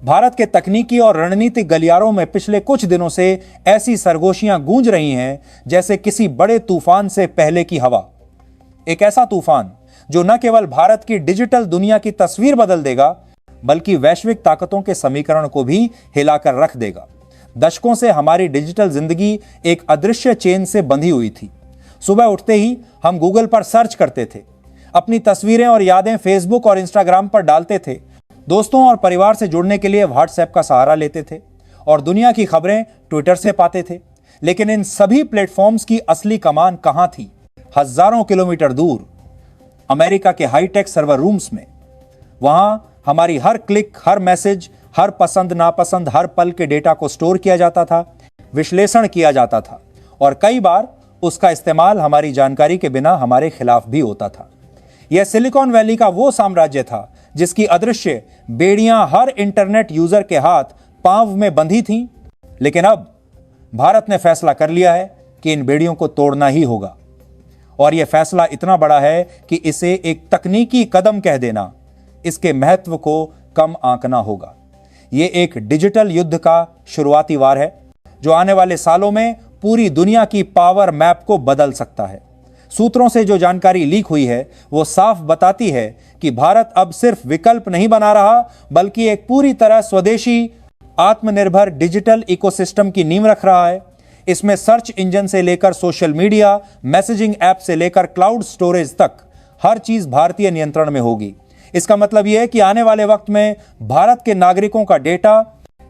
भारत के तकनीकी और रणनीतिक गलियारों में पिछले कुछ दिनों से ऐसी सरगोशियां गूंज रही हैं जैसे किसी बड़े तूफान से पहले की हवा। एक ऐसा तूफान जो न केवल भारत की डिजिटल दुनिया की तस्वीर बदल देगा, बल्कि वैश्विक ताकतों के समीकरण को भी हिलाकर रख देगा। दशकों से हमारी डिजिटल जिंदगी एक अदृश्य चेन से बंधी हुई थी। सुबह उठते ही हम गूगल पर सर्च करते थे, अपनी तस्वीरें और यादें फेसबुक और इंस्टाग्राम पर डालते थे, दोस्तों और परिवार से जुड़ने के लिए व्हाट्सएप का सहारा लेते थे और दुनिया की खबरें ट्विटर से पाते थे। लेकिन इन सभी प्लेटफॉर्म्स की असली कमान कहां थी? हजारों किलोमीटर दूर अमेरिका के हाईटेक सर्वर रूम्स में। वहां हमारी हर क्लिक, हर मैसेज, हर पसंद नापसंद, हर पल के डेटा को स्टोर किया जाता था, विश्लेषण किया जाता था और कई बार उसका इस्तेमाल हमारी जानकारी के बिना हमारे खिलाफ भी होता था। यह सिलिकॉन वैली का वो साम्राज्य था जिसकी अदृश्य बेड़ियां हर इंटरनेट यूजर के हाथ पांव में बंधी थीं। लेकिन अब भारत ने फैसला कर लिया है कि इन बेड़ियों को तोड़ना ही होगा। और यह फैसला इतना बड़ा है कि इसे एक तकनीकी कदम कह देना, इसके महत्व को कम आंकना होगा। यह एक डिजिटल युद्ध का शुरुआती वार है जो आने वाले सालों में पूरी दुनिया की पावर मैप को बदल सकता है। सूत्रों से जो जानकारी लीक हुई है वो साफ बताती है कि भारत अब सिर्फ विकल्प नहीं बना रहा, बल्कि एक पूरी तरह स्वदेशी आत्मनिर्भर डिजिटल इकोसिस्टम की नींव रख रहा है। इसमें सर्च इंजन से लेकर सोशल मीडिया, मैसेजिंग ऐप से लेकर क्लाउड स्टोरेज तक हर चीज भारतीय नियंत्रण में होगी। इसका मतलब यह है कि आने वाले वक्त में भारत के नागरिकों का डेटा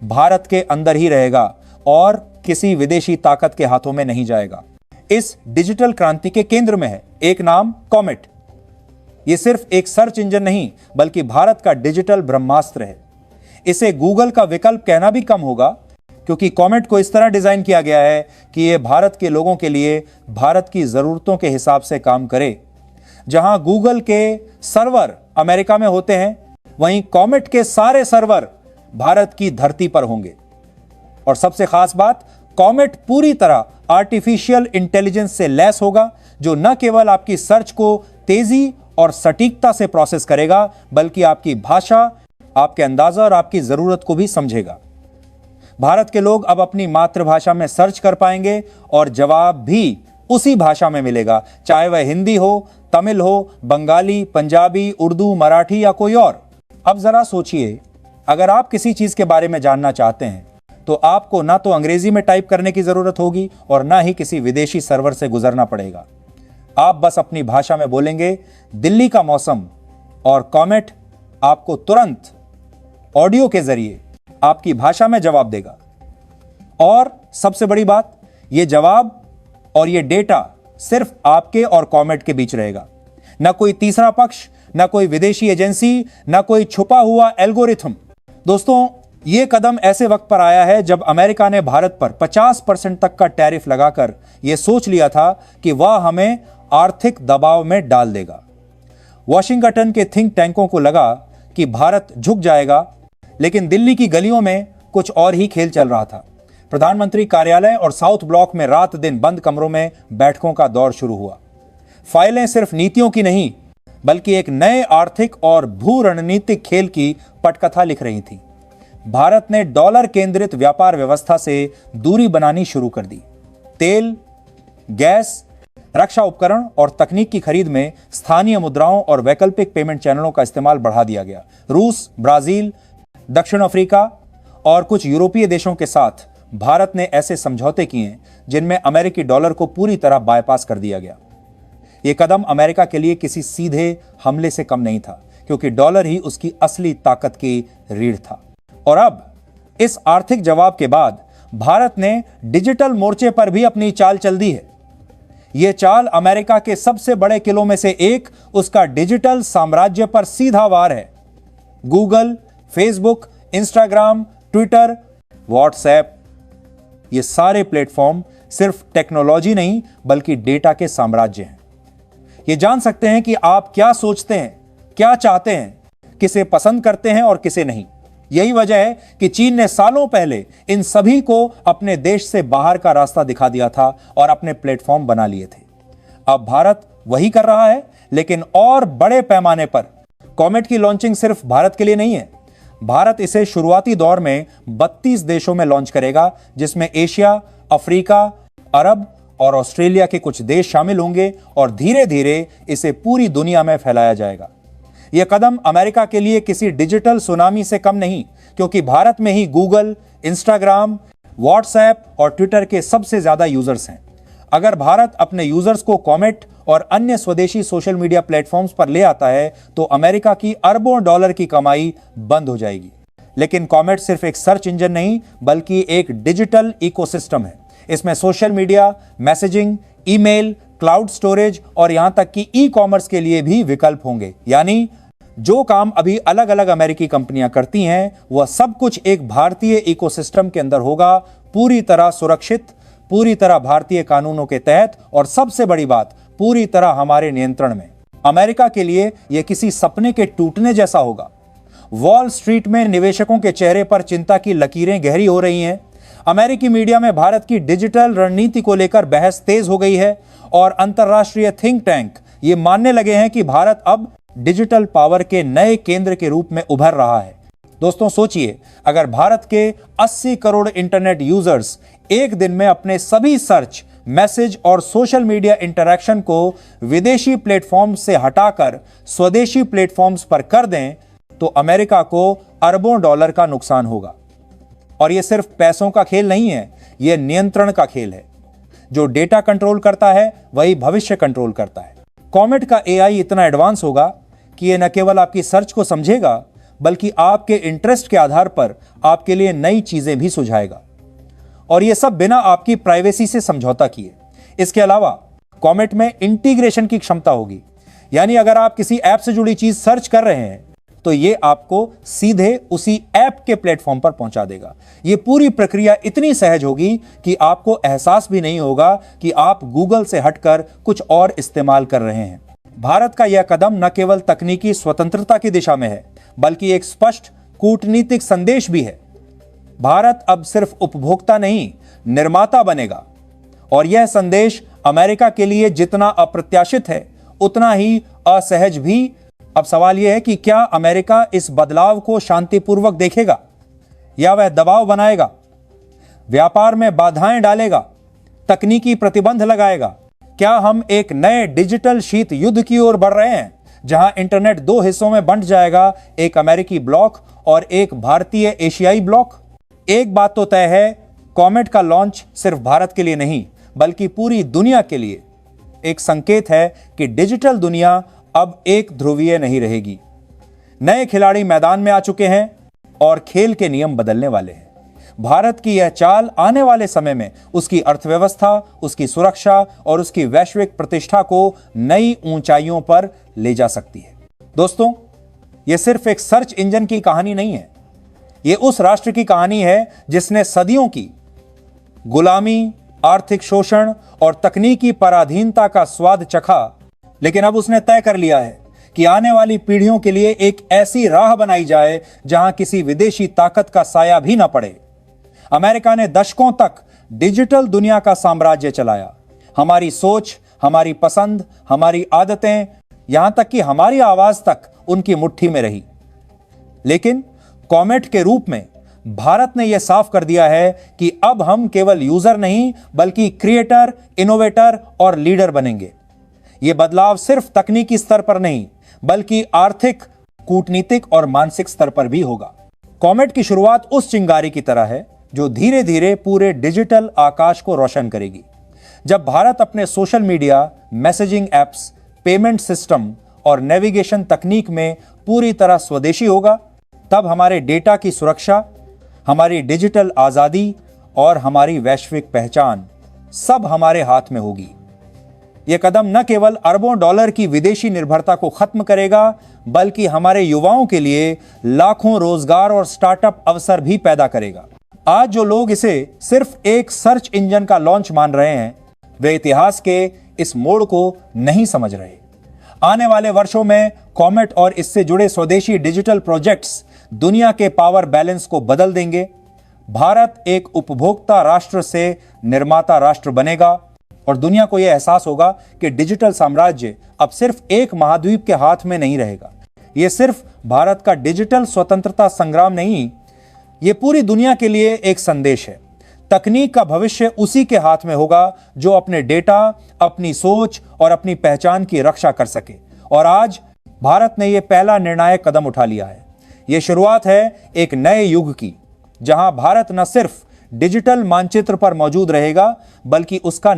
भारत के अंदर ही रहेगा और किसी विदेशी ताकत के हाथों में नहीं जाएगा। इस डिजिटल क्रांति के केंद्र में है एक नाम, कॉमेट। यह सिर्फ एक सर्च इंजन नहीं, बल्कि भारत का डिजिटल ब्रह्मास्त्र है। इसे गूगल का विकल्प कहना भी कम होगा, क्योंकि कॉमेट को इस तरह डिजाइन किया गया है कि यह भारत के लोगों के लिए भारत की जरूरतों के हिसाब से काम करे। जहां गूगल के सर्वर अमेरिका में होते हैं, वहीं कॉमेट के सारे सर्वर भारत की धरती पर होंगे। और सबसे खास बात, कॉमेट पूरी तरह आर्टिफिशियल इंटेलिजेंस से लैस होगा, जो न केवल आपकी सर्च को तेजी और सटीकता से प्रोसेस करेगा, बल्कि आपकी भाषा, आपके अंदाजा और आपकी जरूरत को भी समझेगा। भारत के लोग अब अपनी मातृभाषा में सर्च कर पाएंगे और जवाब भी उसी भाषा में मिलेगा, चाहे वह हिंदी हो, तमिल हो, बंगाली, पंजाबी, उर्दू, मराठी या कोई और। अब जरा सोचिए, अगर आप किसी चीज के बारे में जानना चाहते हैं तो आपको ना तो अंग्रेजी में टाइप करने की जरूरत होगी और ना ही किसी विदेशी सर्वर से गुजरना पड़ेगा। आप बस अपनी भाषा में बोलेंगे दिल्ली का मौसम, और कॉमेट आपको तुरंत ऑडियो के जरिए आपकी भाषा में जवाब देगा। और सबसे बड़ी बात, यह जवाब और यह डेटा सिर्फ आपके और कॉमेट के बीच रहेगा। ना कोई तीसरा पक्ष, ना कोई विदेशी एजेंसी, ना कोई छुपा हुआ एल्गोरिथम। दोस्तों, यह कदम ऐसे वक्त पर आया है जब अमेरिका ने भारत पर 50% तक का टैरिफ लगाकर यह सोच लिया था कि वह हमें आर्थिक दबाव में डाल देगा। वॉशिंगटन के थिंक टैंकों को लगा कि भारत झुक जाएगा, लेकिन दिल्ली की गलियों में कुछ और ही खेल चल रहा था। प्रधानमंत्री कार्यालय और साउथ ब्लॉक में रात दिन बंद कमरों में बैठकों का दौर शुरू हुआ। फाइलें सिर्फ नीतियों की नहीं, बल्कि एक नए आर्थिक और भू रणनीतिक खेल की पटकथा लिख रही थी। भारत ने डॉलर केंद्रित व्यापार व्यवस्था से दूरी बनानी शुरू कर दी। तेल, गैस, रक्षा उपकरण और तकनीक की खरीद में स्थानीय मुद्राओं और वैकल्पिक पेमेंट चैनलों का इस्तेमाल बढ़ा दिया गया। रूस, ब्राजील, दक्षिण अफ्रीका और कुछ यूरोपीय देशों के साथ भारत ने ऐसे समझौते किए जिनमें अमेरिकी डॉलर को पूरी तरह बायपास कर दिया गया। यह कदम अमेरिका के लिए किसी सीधे हमले से कम नहीं था, क्योंकि डॉलर ही उसकी असली ताकत की रीढ़ था। और अब इस आर्थिक जवाब के बाद भारत ने डिजिटल मोर्चे पर भी अपनी चाल चल दी है। यह चाल अमेरिका के सबसे बड़े किलों में से एक, उसका डिजिटल साम्राज्य पर सीधा वार है। Google, Facebook, Instagram, Twitter, WhatsApp, ये सारे प्लेटफॉर्म सिर्फ टेक्नोलॉजी नहीं, बल्कि डेटा के साम्राज्य हैं। ये जान सकते हैं कि आप क्या सोचते हैं, क्या चाहते हैं, किसे पसंद करते हैं और किसे नहीं। यही वजह है कि चीन ने सालों पहले इन सभी को अपने देश से बाहर का रास्ता दिखा दिया था और अपने प्लेटफॉर्म बना लिए थे। अब भारत वही कर रहा है, लेकिन और बड़े पैमाने पर। कॉमेट की लॉन्चिंग सिर्फ भारत के लिए नहीं है, भारत इसे शुरुआती दौर में 32 देशों में लॉन्च करेगा, जिसमें एशिया, अफ्रीका, अरब और ऑस्ट्रेलिया के कुछ देश शामिल होंगे और धीरे धीरे इसे पूरी दुनिया में फैलाया जाएगा। यह कदम अमेरिका के लिए किसी डिजिटल सुनामी से कम नहीं, क्योंकि भारत में ही गूगल, इंस्टाग्राम, व्हाट्सएप और ट्विटर के सबसे ज्यादा यूजर्स हैं। अगर भारत अपने यूजर्स को कॉमेट और अन्य स्वदेशी सोशल मीडिया प्लेटफॉर्म्स पर ले आता है तो अमेरिका की अरबों डॉलर की कमाई बंद हो जाएगी। लेकिन कॉमेट सिर्फ एक सर्च इंजन नहीं, बल्कि एक डिजिटल इकोसिस्टम है। इसमें social media, messaging, email, cloud storage और यहां तक कि ई कॉमर्स के लिए भी विकल्प होंगे। यानी जो काम अभी अलग अलग अमेरिकी कंपनियां करती हैं, वह सब कुछ एक भारतीय इकोसिस्टम के अंदर होगा, पूरी तरह सुरक्षित, पूरी तरह भारतीय कानूनों के तहत और सबसे बड़ी बात, पूरी तरह हमारे नियंत्रण में। अमेरिका के लिए यह किसी सपने के टूटने जैसा होगा। वॉल स्ट्रीट में निवेशकों के चेहरे पर चिंता की लकीरें गहरी हो रही हैं। अमेरिकी मीडिया में भारत की डिजिटल रणनीति को लेकर बहस तेज हो गई है और अंतर्राष्ट्रीय थिंक टैंक ये मानने लगे हैं कि भारत अब डिजिटल पावर के नए केंद्र के रूप में उभर रहा है। दोस्तों सोचिए, अगर भारत के 80 करोड़ इंटरनेट यूजर्स एक दिन में अपने सभी सर्च, मैसेज और सोशल मीडिया इंटरैक्शन को विदेशी प्लेटफॉर्म से हटाकर स्वदेशी प्लेटफॉर्म्स पर कर दें तो अमेरिका को अरबों डॉलर का नुकसान होगा। और यह सिर्फ पैसों का खेल नहीं है, यह नियंत्रण का खेल है। जो डेटा कंट्रोल करता है वही भविष्य कंट्रोल करता है। कॉमेट का एआई इतना एडवांस होगा कि यह न केवल आपकी सर्च को समझेगा, बल्कि आपके इंटरेस्ट के आधार पर आपके लिए नई चीजें भी सुझाएगा, और यह सब बिना आपकी प्राइवेसी से समझौता किए। इसके अलावा कॉमेट में इंटीग्रेशन की क्षमता होगी, यानी अगर आप किसी ऐप से जुड़ी चीज सर्च कर रहे हैं तो यह आपको सीधे उसी ऐप के प्लेटफॉर्म पर पहुंचा देगा। यह पूरी प्रक्रिया इतनी सहज होगी कि आपको एहसास भी नहीं होगा कि आप गूगल से हटकर कुछ और इस्तेमाल कर रहे हैं। भारत का यह कदम न केवल तकनीकी स्वतंत्रता की दिशा में है, बल्कि एक स्पष्ट कूटनीतिक संदेश भी है। भारत अब सिर्फ उपभोक्ता नहीं, निर्माता बनेगा, और यह संदेश अमेरिका के लिए जितना अप्रत्याशित है उतना ही असहज भी। अब सवाल यह है कि क्या अमेरिका इस बदलाव को शांतिपूर्वक देखेगा या वह दबाव बनाएगा, व्यापार में बाधाएं डालेगा, तकनीकी प्रतिबंध लगाएगा। क्या हम एक नए डिजिटल शीत युद्ध की ओर बढ़ रहे हैं, जहां इंटरनेट दो हिस्सों में बंट जाएगा, एक अमेरिकी ब्लॉक और एक भारतीय एशियाई ब्लॉक? एक बात तो तय है, कॉमेट का लॉन्च सिर्फ भारत के लिए नहीं, बल्कि पूरी दुनिया के लिए एक संकेत है कि डिजिटल दुनिया अब एक ध्रुवीय नहीं रहेगी। नए खिलाड़ी मैदान में आ चुके हैं और खेल के नियम बदलने वाले हैं। भारत की यह चाल आने वाले समय में उसकी अर्थव्यवस्था, उसकी सुरक्षा और उसकी वैश्विक प्रतिष्ठा को नई ऊंचाइयों पर ले जा सकती है। दोस्तों, यह सिर्फ एक सर्च इंजन की कहानी नहीं है, यह उस राष्ट्र की कहानी है जिसने सदियों की गुलामी, आर्थिक शोषण और तकनीकी पराधीनता का स्वाद चखा, लेकिन अब उसने तय कर लिया है कि आने वाली पीढ़ियों के लिए एक ऐसी राह बनाई जाए जहां किसी विदेशी ताकत का साया भी ना पड़े। अमेरिका ने दशकों तक डिजिटल दुनिया का साम्राज्य चलाया। हमारी सोच, हमारी पसंद, हमारी आदतें, यहां तक कि हमारी आवाज तक उनकी मुट्ठी में रही। लेकिन कॉमेट के रूप में भारत ने यह साफ कर दिया है कि अब हम केवल यूजर नहीं, बल्कि क्रिएटर, इनोवेटर और लीडर बनेंगे। यह बदलाव सिर्फ तकनीकी स्तर पर नहीं, बल्कि आर्थिक, कूटनीतिक और मानसिक स्तर पर भी होगा। कॉमेट की शुरुआत उस चिंगारी की तरह है जो धीरे धीरे पूरे डिजिटल आकाश को रोशन करेगी। जब भारत अपने social media, messaging apps, payment system और नेविगेशन तकनीक में पूरी तरह स्वदेशी होगा, तब हमारे डेटा की सुरक्षा, हमारी डिजिटल आजादी और हमारी वैश्विक पहचान सब हमारे हाथ में होगी। यह कदम न केवल अरबों डॉलर की विदेशी निर्भरता को खत्म करेगा, बल्कि हमारे युवाओं के लिए लाखों रोजगार और स्टार्टअप अवसर भी पैदा करेगा। आज जो लोग इसे सिर्फ एक सर्च इंजन का लॉन्च मान रहे हैं, वे इतिहास के इस मोड़ को नहीं समझ रहे। आने वाले वर्षों में कॉमेट और इससे जुड़े स्वदेशी डिजिटल प्रोजेक्ट्स दुनिया के पावर बैलेंस को बदल देंगे। भारत एक उपभोक्ता राष्ट्र से निर्माता राष्ट्र बनेगा और दुनिया को यह एहसास होगा कि डिजिटल साम्राज्य अब सिर्फ एक महाद्वीप के हाथ में नहीं रहेगा। ये सिर्फ भारत का डिजिटल स्वतंत्रता संग्राम नहीं, ये पूरी दुनिया के लिए एक संदेश है। तकनीक का भविष्य उसी के हाथ में होगा जो अपने डेटा, अपनी सोच और अपनी पहचान की रक्षा कर सके। और आज भारत ने यह पहला निर्णायक कदम उठा लिया है। यह शुरुआत है एक नए युग की, जहां भारत न सिर्फ डिजिटल मानचित्र पर मौजूद रहेगा, बल्कि उसका